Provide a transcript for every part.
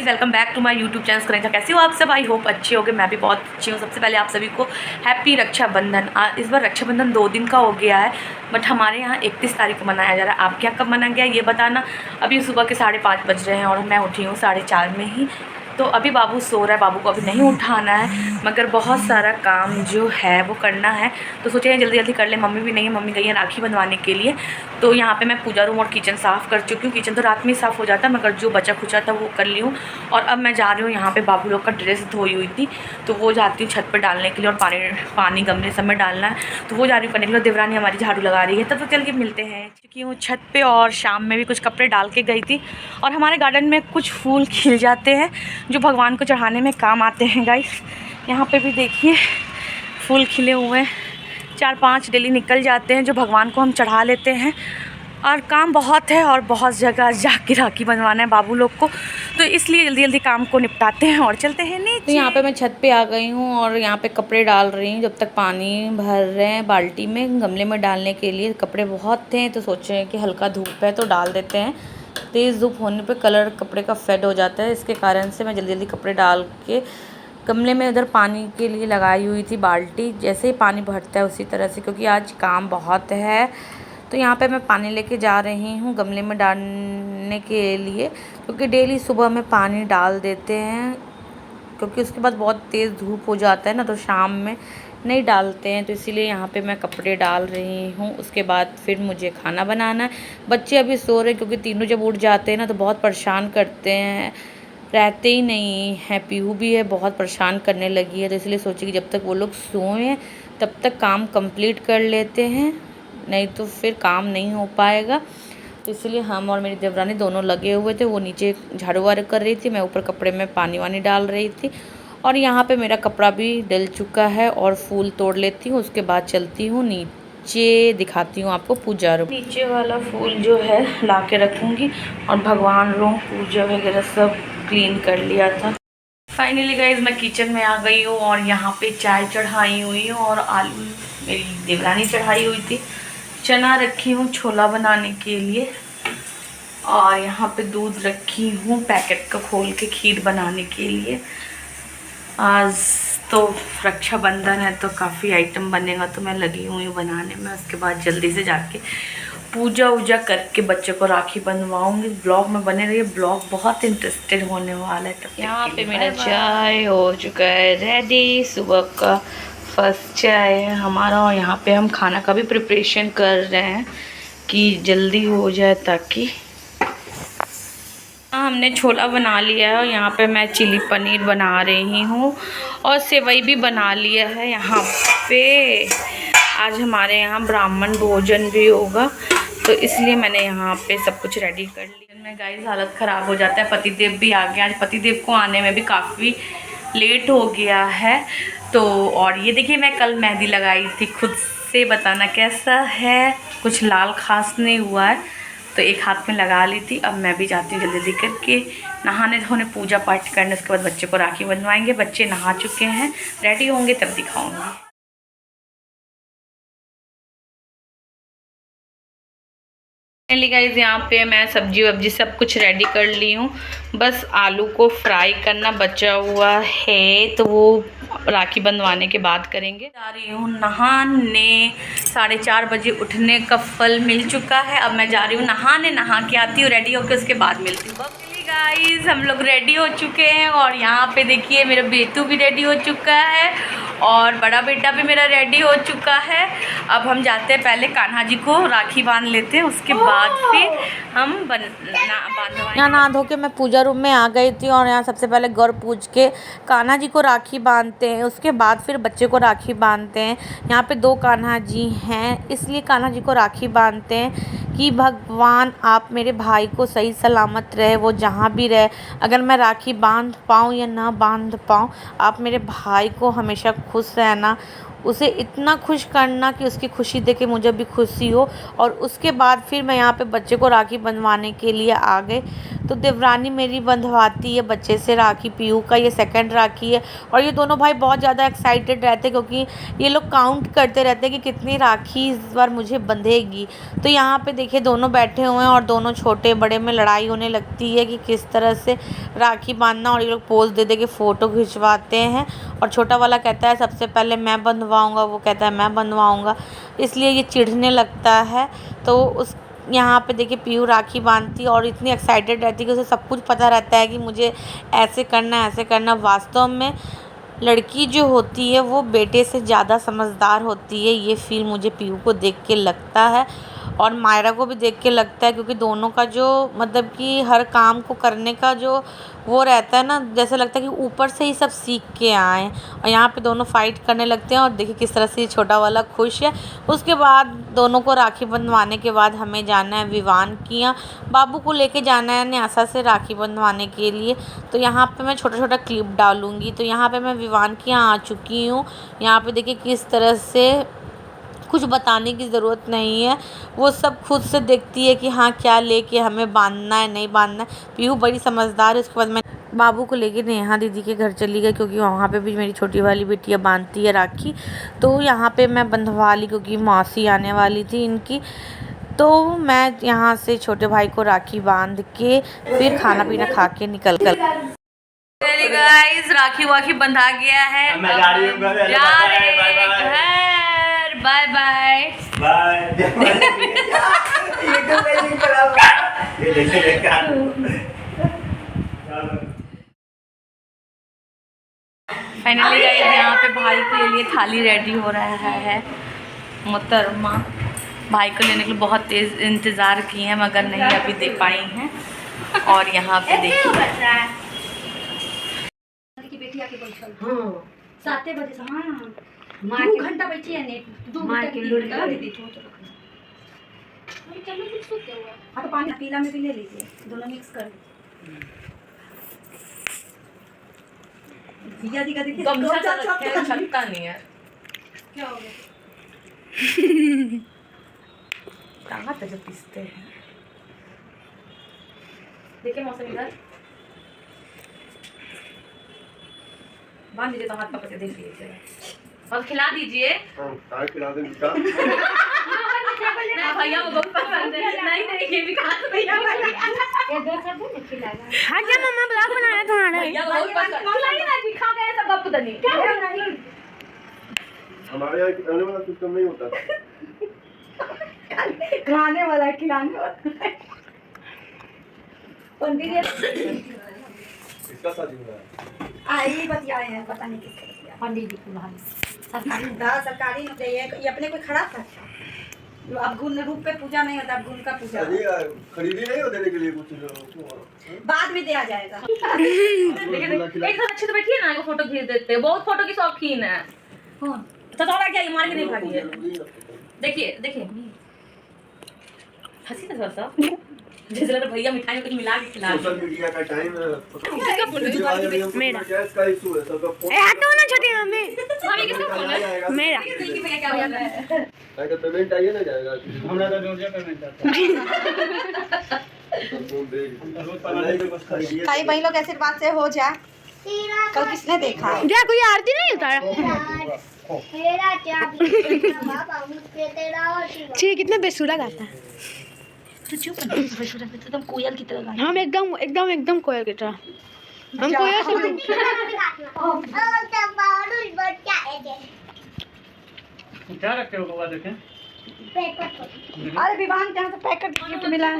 Welcome back to my YouTube channel करेंगे। कैसे हो आप सब? आई होप अच्छे होगे। मैं भी बहुत अच्छी हूँ। सबसे पहले आप सभी को हैप्पी रक्षाबंधन। इस बार रक्षाबंधन 2 दिन का हो गया है, बट हमारे यहाँ 31 तारीख को मनाया जा रहा है। आपके यहाँ कब मनाया गया ये बताना। अभी सुबह के 5:30 बज रहे हैं और मैं उठी हूँ 4:30 में ही। तो अभी बाबू सो रहा है, बाबू को अभी नहीं उठाना है, मगर बहुत सारा काम जो है वो करना है, तो सोचे जल्दी जल्दी कर ले। मम्मी भी नहीं है, मम्मी गई है राखी बंधवाने के लिए। तो यहाँ पे मैं पूजा रूम और किचन साफ़ कर चुकी हूँ। किचन तो रात में ही साफ़ हो जाता, मगर जो बचा खुचा था वो कर ली हूँ। और अब मैं जा रही हूँ, यहाँ पे बाबू लोग का ड्रेस धोई हुई थी तो वो जाती हूँ छत पर डालने के लिए, और पानी गमले सब में डालना है तो वो जा रही हूँ करने के लिए। देवरानी हमारी झाड़ू लगा रही है, तब तो चल के मिलते हैं। चुकी हूँ छत पर और शाम में भी कुछ कपड़े डाल के गई थी। और हमारे गार्डन में कुछ फूल खिल जाते हैं जो भगवान को चढ़ाने में काम आते हैं गाइस। यहाँ पे भी देखिए फूल खिले हुए हैं, 4-5 डेली निकल जाते हैं जो भगवान को हम चढ़ा लेते हैं। और काम बहुत है और बहुत जगह जाके राखी बनवाना है बाबू लोग को, तो इसलिए जल्दी जल्दी काम को निपटाते हैं और चलते हैं नीचे। तो यहाँ पे मैं छत पे आ गई हूँ और यहाँ पे कपड़े डाल रही हूँ जब तक पानी भर रहे हैं बाल्टी में गमले में डालने के लिए। कपड़े बहुत थे तो सोचे कि हल्का धूप है तो डाल देते हैं। तेज़ धूप होने पे कलर कपड़े का फेड हो जाता है, इसके कारण से मैं जल्दी जल्दी कपड़े डाल के गमले में उधर पानी के लिए लगाई हुई थी बाल्टी। जैसे ही पानी भरता है उसी तरह से, क्योंकि आज काम बहुत है तो यहाँ पे मैं पानी लेके जा रही हूँ गमले में डालने के लिए, क्योंकि डेली सुबह में पानी डाल देते हैं, क्योंकि उसके बाद बहुत तेज़ धूप हो जाता है ना, तो शाम में नहीं डालते हैं। तो इसीलिए यहाँ पे मैं कपड़े डाल रही हूँ। उसके बाद फिर मुझे खाना बनाना है। बच्चे अभी सो रहे हैं, क्योंकि तीनों जब उठ जाते हैं ना तो बहुत परेशान करते हैं, रहते ही नहीं हैं। पीहू भी है, बहुत परेशान करने लगी है, तो इसलिए सोची कि जब तक वो लोग सोएं तब तक काम कंप्लीट कर लेते हैं, नहीं तो फिर काम नहीं हो पाएगा। तो इसलिए हम और मेरी देवरानी दोनों लगे हुए थे। वो नीचे झाड़ू वाड़ू कर रही थी, मैं ऊपर कपड़े में पानी वानी डाल रही थी। और यहाँ पे मेरा कपड़ा भी डल चुका है और फूल तोड़ लेती हूँ, उसके बाद चलती हूँ नीचे, दिखाती हूँ आपको पूजा रूम। नीचे वाला फूल जो है ला के रखूँगी, और भगवान रूम पूजा वगैरह सब क्लीन कर लिया था। फाइनली गाइस मैं किचन में आ गई हूँ और यहाँ पे चाय चढ़ाई हुई हूँ और आलू मेरी देवरानी चढ़ाई हुई थी। चना रखी हूँ छोला बनाने के लिए, और यहाँ पे दूध रखी हूँ पैकेट का खोल के खीर बनाने के लिए। आज तो रक्षाबंधन है तो काफ़ी आइटम बनेगा, तो मैं लगी हुई हूँ बनाने में। उसके बाद जल्दी से जाके पूजा वूजा करके बच्चे को राखी बंधवाऊँगी। ब्लॉग में बने रहिए, ब्लॉग बहुत इंटरेस्टेड होने वाला है। तब यहाँ पे मेरा चाय हो चुका है रेडी, सुबह का फर्स्ट चाय है हमारा। और यहाँ पे हम खाना का भी प्रिपरेशन कर रहे हैं कि जल्दी हो जाए, ताकि हमने छोला बना लिया है। और यहाँ पे मैं चिली पनीर बना रही हूँ और सेवई भी बना लिया है। यहाँ पे आज हमारे यहाँ ब्राह्मण भोजन भी होगा, तो इसलिए मैंने यहाँ पे सब कुछ रेडी कर लिया। मैं गाइस हालत ख़राब हो जाता है। पतिदेव भी आ गए, आज पतिदेव को आने में भी काफ़ी लेट हो गया है। तो और ये देखिए मैं कल मेहंदी लगाई थी खुद से, बताना कैसा है। कुछ लाल खास नहीं हुआ है, तो एक हाथ में लगा ली थी। अब मैं भी जाती हूँ जल्दी जल्दी करके नहाने धोने, पूजा पाठ करने। उसके बाद बच्चे को राखी बंधवाएंगे। बच्चे नहा चुके हैं, रेडी होंगे तब दिखाऊंगी। फाइनली गाइस यहाँ पे मैं सब्जी वब्जी सब कुछ रेडी कर ली हूँ, बस आलू को फ्राई करना बचा हुआ है, तो वो राखी बंधवाने के बाद करेंगे। जा रही हूँ नहाने, 4:30 बजे उठने का फल मिल चुका है। अब मैं जा रही हूँ नहाने, नहा के आती हूँ रेडी होकर, उसके बाद मिलती हूँ। गाइस हम लोग रेडी हो चुके हैं और यहाँ पे देखिए मेरा बेटू भी रेडी हो चुका है और बड़ा बेटा भी मेरा रेडी हो चुका है। अब हम जाते हैं, पहले कान्हा जी को राखी बांध लेते हैं, उसके बाद फिर हम बांधवाएंगे। यहाँ नहा धो के मैं पूजा रूम में आ गई थी और यहाँ सबसे पहले गौर पूज के कान्हा जी को राखी बांधते हैं, उसके बाद फिर बच्चे को राखी बांधते हैं। यहाँ पे 2 कान्हा जी हैं, इसलिए कान्हा जी को राखी बांधते हैं कि भगवान आप मेरे भाई को सही सलामत रहे, वो जहाँ भी रहे। अगर मैं राखी बांध पाऊँ या ना बांध पाऊँ, आप मेरे भाई को हमेशा खुश रहना, उसे इतना खुश करना कि उसकी खुशी देख के मुझे भी खुशी हो। और उसके बाद फिर मैं यहाँ पे बच्चे को राखी बंधवाने के लिए आ गई। तो देवरानी मेरी बंधवाती है बच्चे से राखी। पीहू का ये सेकंड राखी है और ये दोनों भाई बहुत ज़्यादा एक्साइटेड रहते हैं क्योंकि ये लोग काउंट करते रहते हैं कि कितनी राखी इस बार मुझे बंधेगी। तो यहाँ पे देखिए दोनों बैठे हुए हैं और दोनों छोटे बड़े में लड़ाई होने लगती है कि किस तरह से राखी बांधना, और ये लोग पोज दे दे के फ़ोटो खिंचवाते हैं। और छोटा वाला कहता है सबसे पहले मैं बंधवाऊँगा, वो कहता है मैं बंधवाऊँगा, इसलिए ये चिढ़ने लगता है। तो उस यहाँ पे देखिए पीहू राखी बांधती है और इतनी एक्साइटेड रहती है कि उसे सब कुछ पता रहता है कि मुझे ऐसे करना है ऐसे करना। वास्तव में लड़की जो होती है वो बेटे से ज़्यादा समझदार होती है, ये फील मुझे पीहू को देख के लगता है और मायरा को भी देख के लगता है, क्योंकि दोनों का जो मतलब कि हर काम को करने का जो वो रहता है ना, जैसे लगता है कि ऊपर से ही सब सीख के आए। और यहाँ पे दोनों फाइट करने लगते हैं और देखिए किस तरह से ये छोटा वाला खुश है। उसके बाद दोनों को राखी बंधवाने के बाद हमें जाना है विवान की यहाँ, बाबू को लेके जाना है न्यासा से राखी बंधवाने के लिए। तो यहाँ पे मैं छोटा छोटा क्लिप डालूँगी। तो यहाँ पे मैं विवान की यहाँ आ चुकी हूँ। यहाँ पे देखिए किस तरह से कुछ बताने की ज़रूरत नहीं है, वो सब खुद से देखती है कि हाँ क्या लेके हमें बांधना है नहीं बांधना है। पीहू बड़ी समझदार है। उसके बाद मैं बाबू को लेके नेहा दीदी के घर चली गई क्योंकि वहाँ पे भी मेरी छोटी वाली बिटिया बांधती है राखी। तो यहाँ पे मैं बंधवा ली क्योंकि मौसी आने वाली थी इनकी। तो मैं यहाँ से छोटे भाई को राखी बांध के फिर खाना पीना खा के निकल गाइस राखी वाखी बंधा गया है। जा रहे घर, बाय बाय फाइनली गाइस यहाँ पे भाई के लिए थाली रेडी हो रहा है। मोहतरमा भाई को लेने के लिए बहुत तेज इंतज़ार किए हैं मगर नहीं अभी दे पाई हैं। और यहाँ पे देखिए 7 बजे से हाँ 2 घंटा बैठी है नेट 2 घंटा दीदी हाँ तो पानी पीला में भी ले लीजिए, दोनों मिक्स कर भैया जी का देखिए छक्का नहीं है क्या हो गया कहाँ तक जब पीसते हैं। देखिए मौसम इधर बांध दीजिए तो हाथ पकड़ के देख लीजिए और खिला दीजिए। खिला दें भैया को बहुत पसंद है। नहीं देखिए भी खा तो भैया वाला ये दो कर दो ना खिलाएगा। हाँ क्या मम्मा ब्लॉग बनाया तुम्हारा? भैया को बहुत पसंद खिलाइए ना भी खा गए सब गप दनी हमारे यहाँ खिलाने वाला सिस्टम नहीं होता। खाने वाला खिलाने वाला पंडित इसका शादी हुआ है। आई बतियाए हैं पता नहीं किसका पंडित जी को सरकारी नौकरी ये अपने को खड़ा था। अब गुण रूप पे पूजा नहीं होता, अब गुण का पूजा खरीदी नहीं हो देने के लिए कुछ बाद में दिया जाएगा। एक अच्छे से बैठिए ना, फोटो खींच देते हैं, बहुत फोटो की शौकीन है। कौन तो थोड़ा क्या ये मार के नहीं भागी है। देखिए देखिए हंसी ना थोड़ा सा जैसे लग रहा भैया मिठाई में कुछ मिला के खिला। सोशल मीडिया का टाइम है, मेरा गैस का इशू है, सबका फोन हटो ना छोटी मम्मी, भाभी किसका फोन है? मेरा क्या बोल रहा है? तो पेमेंट आइए ना जाएगा हमरा तो रोज पेमेंट आता है। फोन दे भाई बहन लोग आशीर्वाद से हो जाए। कल किसने देखा है? क्या कोई आरती नहीं उतारा? ठीक कितना बेसुरा गाता है। तू चुप ना, एकदम कोयल की तरह गाना। हम एकदम एकदम एकदम कोयल की तरह, हम कोयल से क्या रखते हो बाबा देखें? अरे विवान के यहाँ से पैकेट गिफ्ट मिला है।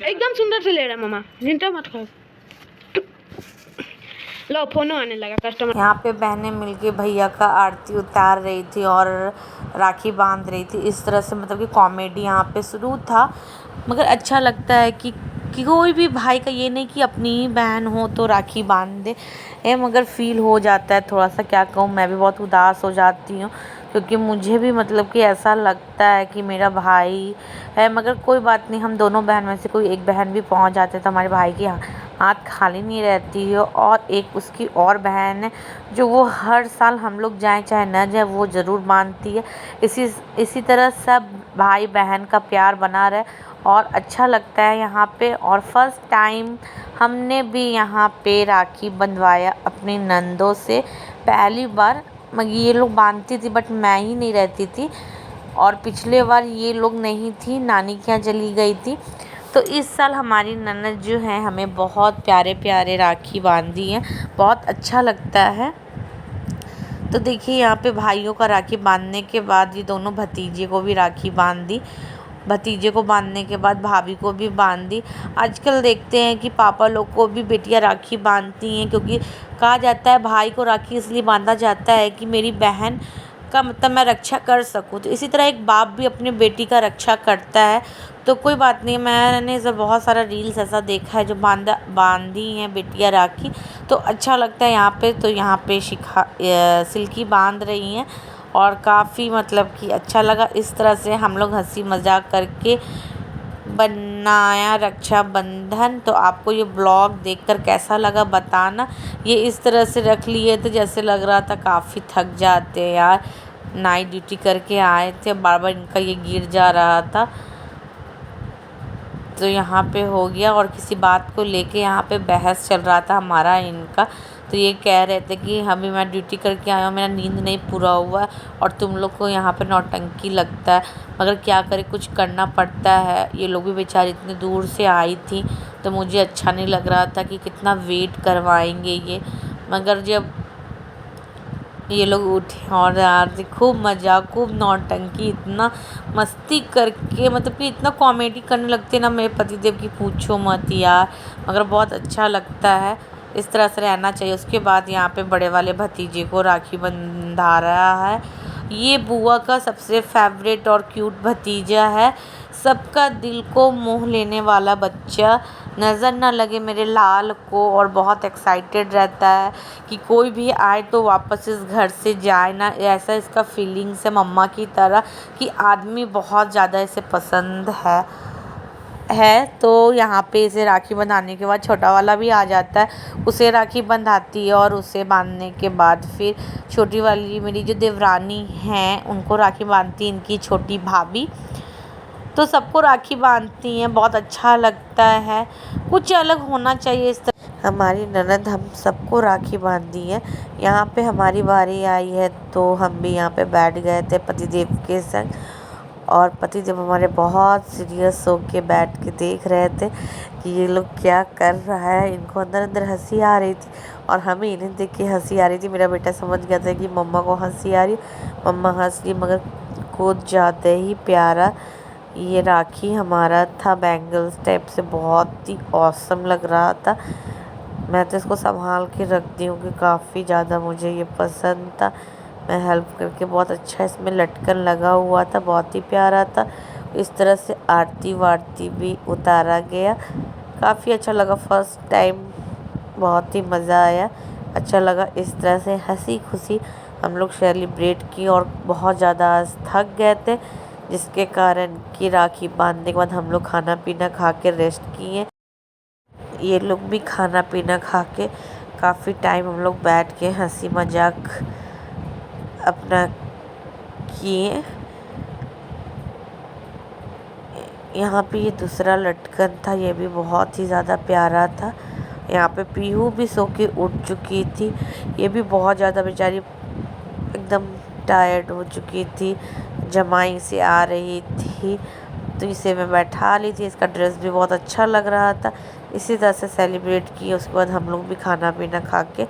एकदम सुंदर से ले रहा है मामा, चिंता मत करो। लो फोन आने लगा कस्टमर। यहाँ पे बहनें मिलके भैया का आरती उतार रही थी और राखी बांध रही थी। इस तरह से मतलब कि कॉमेडी यहाँ पे शुरू था, मगर अच्छा लगता है कि कोई भी भाई का ये नहीं कि अपनी ही बहन हो तो राखी बांध दे है, मगर फील हो जाता है थोड़ा सा। क्या कहूँ, मैं भी बहुत उदास हो जाती हूँ क्योंकि मुझे भी मतलब कि ऐसा लगता है कि मेरा भाई है, मगर कोई बात नहीं, हम दोनों बहन में से कोई एक बहन भी पहुँच जाते तो हमारे भाई की हाथ खाली नहीं रहती है। और एक उसकी और बहन है जो वो हर साल हम लोग जाएं चाहे न जाए वो ज़रूर बांधती है। इसी तरह सब भाई बहन का प्यार बना रहे और अच्छा लगता है यहाँ पे। और फर्स्ट टाइम हमने भी यहाँ पे राखी बंधवाया अपनी नंदों से। पहली बार ये लोग बांधती थी बट मैं ही नहीं रहती थी, और पिछले बार ये लोग नहीं थी, नानी के यहाँ चली गई थी। तो इस साल हमारी ननद जो है हमें बहुत प्यारे प्यारे राखी बांधी हैं, बहुत अच्छा लगता है। तो देखिए यहाँ पे भाइयों का राखी बांधने के बाद ये दोनों भतीजे को भी राखी बांध दी। भतीजे को बांधने के बाद भाभी को भी बांध दी। आजकल देखते हैं कि पापा लोग को भी बेटियां राखी बांधती हैं, क्योंकि कहा जाता है भाई को राखी इसलिए बांधा जाता है कि मेरी बहन का मतलब मैं रक्षा कर सकूं। तो इसी तरह एक बाप भी अपनी बेटी का रक्षा करता है। तो कोई बात नहीं, मैंने इस बहुत सारा रील्स ऐसा देखा है जो बांधी हैं बेटियां राखी, तो अच्छा लगता है यहाँ पे। तो यहाँ पे सिल्की बांध रही हैं और काफ़ी मतलब कि अच्छा लगा। इस तरह से हम लोग हंसी मजाक करके बनाया रक्षाबंधन। तो आपको ये ब्लॉग देखकर कैसा लगा बताना। ये इस तरह से रख लिए थे जैसे लग रहा था काफ़ी थक जाते हैं यार, नाइट ड्यूटी करके आए थे, बार बार इनका ये गिर जा रहा था। तो यहाँ पे हो गया, और किसी बात को लेके यहाँ पे बहस चल रहा था हमारा इनका। तो ये कह रहे थे कि अभी मैं ड्यूटी करके आया हूँ, मेरा नींद नहीं पूरा हुआ है और तुम लोग को यहाँ पे नौटंकी लगता है। मगर क्या करें, कुछ करना पड़ता है। ये लोग भी बेचारी इतनी दूर से आई थी, तो मुझे अच्छा नहीं लग रहा था कि कितना वेट करवाएंगे ये। मगर जब ये लोग उठे और यार खूब मज़ा, खूब नौटंकी, इतना मस्ती करके मतलब कि इतना कॉमेडी करने लगते ना मेरे पतिदेव की पूछो मत यार। मगर बहुत अच्छा लगता है, इस तरह से रहना चाहिए। उसके बाद यहाँ पे बड़े वाले भतीजे को राखी बंधा रहा है। ये बुआ का सबसे फेवरेट और क्यूट भतीजा है, सबका दिल को मोह लेने वाला बच्चा। नज़र ना लगे मेरे लाल को, और बहुत एक्साइटेड रहता है कि कोई भी आए तो वापस इस घर से जाए ना, ऐसा इसका फीलिंग्स है मम्मा की तरह कि आदमी बहुत ज़्यादा इसे पसंद है। तो यहाँ पे इसे राखी बंधाने के बाद छोटा वाला भी आ जाता है, उसे राखी बंधाती है और उसे बांधने के बाद फिर छोटी वाली मेरी जो देवरानी हैं उनको राखी बांधती है इनकी छोटी भाभी। तो सबको राखी बांधती हैं, बहुत अच्छा लगता है, कुछ अलग होना चाहिए इस तरह। हमारी ननद हम सबको राखी बांधी है। यहाँ पे हमारी बारी आई है तो हम भी यहाँ पे बैठ गए थे पतिदेव के संग, और पतिदेव हमारे बहुत सीरियस होके बैठ के देख रहे थे कि ये लोग क्या कर रहा है। इनको अंदर अंदर हंसी आ रही थी और हमें इन्हें देख के हंसी आ रही थी। मेरा बेटा समझ गया था कि मम्मा को हंसी आ रही, मम्मा हंस रही, मगर कुछ ज़्यादा ही प्यारा ये राखी हमारा था। बैंगल्स टाइप से बहुत ही ऑसम लग रहा था। मैं तो इसको संभाल के रखती हूँ कि काफ़ी ज़्यादा मुझे ये पसंद था। मैं हेल्प करके बहुत अच्छा इसमें लटकन लगा हुआ था, बहुत ही प्यारा था। इस तरह से आरती वारती भी उतारा गया, काफ़ी अच्छा लगा। फर्स्ट टाइम बहुत ही मज़ा आया, अच्छा लगा। इस तरह से हंसी खुशी हम लोग सेलिब्रेट की, और बहुत ज़्यादा आज थक गए थे जिसके कारण कि राखी बांधने के बाद हम लोग खाना पीना खा के रेस्ट किए। ये लोग भी खाना पीना खा के काफ़ी टाइम हम लोग बैठ के हंसी मजाक अपना किए। यहाँ पे ये दूसरा लटकन था, ये भी बहुत ही ज़्यादा प्यारा था। यहाँ पे पीहू भी सो के उठ चुकी थी, ये भी बहुत ज़्यादा बेचारी एकदम टायर्ड हो चुकी थी, जमाई से आ रही थी तो इसे मैं बैठा ली थी। इसका ड्रेस भी बहुत अच्छा लग रहा था। इसी तरह से सेलिब्रेट किए। उसके बाद हम लोग भी खाना पीना खा के